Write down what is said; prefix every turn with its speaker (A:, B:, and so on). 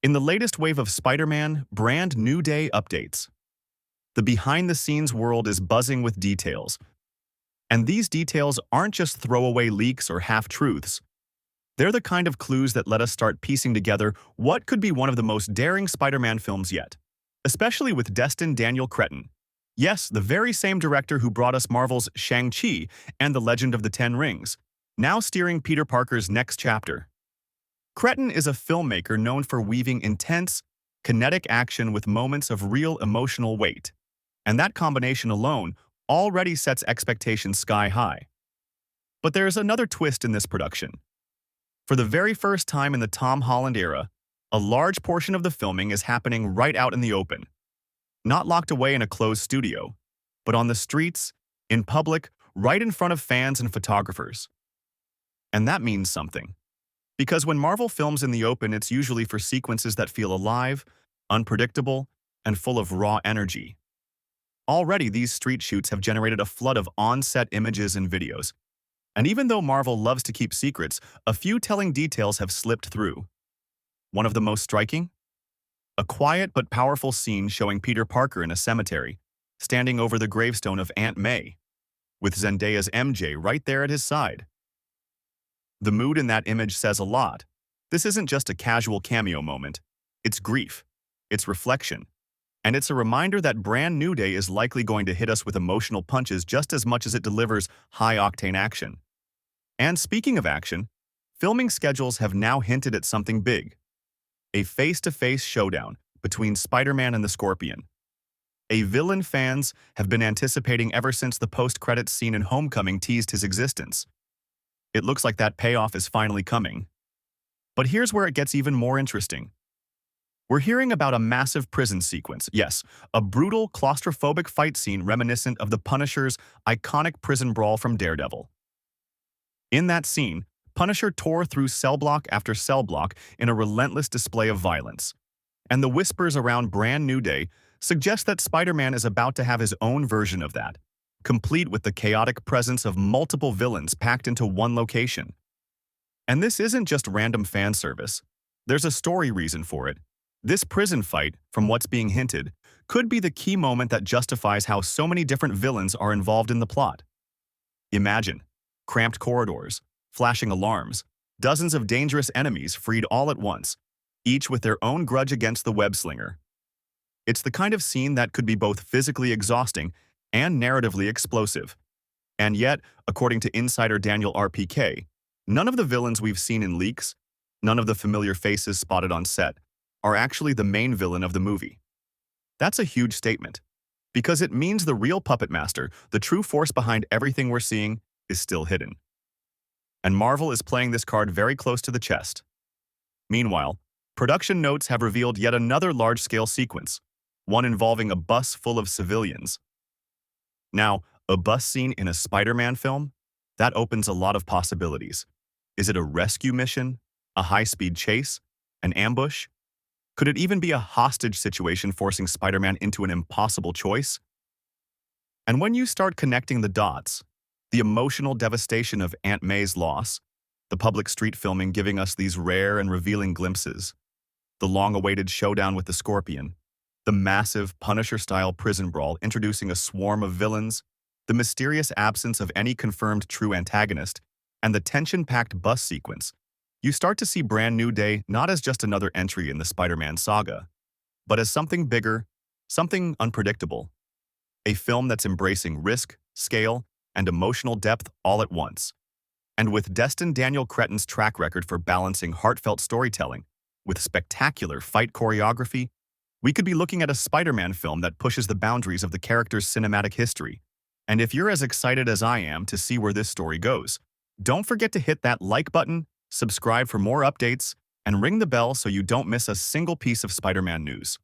A: In the latest wave of Spider-Man brand new day updates, the behind-the-scenes world is buzzing with details. And these details aren't just throwaway leaks or half-truths. They're the kind of clues that let us start piecing together what could be one of the most daring Spider-Man films yet, especially with Destin Daniel Cretton. Yes, the very same director who brought us Marvel's Shang-Chi and The Legend of the Ten Rings, now steering Peter Parker's next chapter. Cretton is a filmmaker known for weaving intense, kinetic action with moments of real emotional weight. And that combination alone already sets expectations sky high. But there's another twist in this production. For the very first time in the Tom Holland era, a large portion of the filming is happening right out in the open. Not locked away in a closed studio, but on the streets, in public, right in front of fans and photographers. And that means something. Because when Marvel films in the open, it's usually for sequences that feel alive, unpredictable, and full of raw energy. Already, these street shoots have generated a flood of on-set images and videos. And even though Marvel loves to keep secrets, a few telling details have slipped through. One of the most striking? A quiet but powerful scene showing Peter Parker in a cemetery, standing over the gravestone of Aunt May, with Zendaya's MJ right there at his side. The mood in that image says a lot. This isn't just a casual cameo moment. It's grief, it's reflection, and it's a reminder that Brand New Day is likely going to hit us with emotional punches just as much as it delivers high-octane action. And speaking of action, filming schedules have now hinted at something big. A face-to-face showdown between Spider-Man and the Scorpion. A villain fans have been anticipating ever since the post-credits scene in Homecoming teased his existence. It looks like that payoff is finally coming. But here's where it gets even more interesting. We're hearing about a massive prison sequence. Yes, a brutal, claustrophobic fight scene reminiscent of the Punisher's iconic prison brawl from Daredevil. In that scene, Punisher tore through cell block after cell block in a relentless display of violence. And the whispers around Brand New Day suggest that Spider-Man is about to have his own version of that, complete with the chaotic presence of multiple villains packed into one location. And this isn't just random fan service. There's a story reason for it. This prison fight, from what's being hinted, could be the key moment that justifies how so many different villains are involved in the plot. Imagine cramped corridors, flashing alarms, dozens of dangerous enemies freed all at once, each with their own grudge against the web-slinger. It's the kind of scene that could be both physically exhausting and narratively explosive. And yet, according to insider Daniel RPK, none of the villains we've seen in leaks, none of the familiar faces spotted on set, are actually the main villain of the movie. That's a huge statement, because it means the real puppet master, the true force behind everything we're seeing, is still hidden. And Marvel is playing this card very close to the chest. Meanwhile, production notes have revealed yet another large-scale sequence, one involving a bus full of civilians. Now, a bus scene in a Spider-Man film? That opens a lot of possibilities. Is it a rescue mission? A high-speed chase? An ambush? Could it even be a hostage situation forcing Spider-Man into an impossible choice? And when you start connecting the dots, the emotional devastation of Aunt May's loss, the public street filming giving us these rare and revealing glimpses, the long-awaited showdown with the Scorpion, the massive Punisher-style prison brawl introducing a swarm of villains, the mysterious absence of any confirmed true antagonist, and the tension-packed bus sequence, you start to see Brand New Day not as just another entry in the Spider-Man saga, but as something bigger, something unpredictable. A film that's embracing risk, scale, and emotional depth all at once. And with Destin Daniel Cretton's track record for balancing heartfelt storytelling with spectacular fight choreography, we could be looking at a Spider-Man film that pushes the boundaries of the character's cinematic history. And if you're as excited as I am to see where this story goes, don't forget to hit that like button, subscribe for more updates, and ring the bell so you don't miss a single piece of Spider-Man news.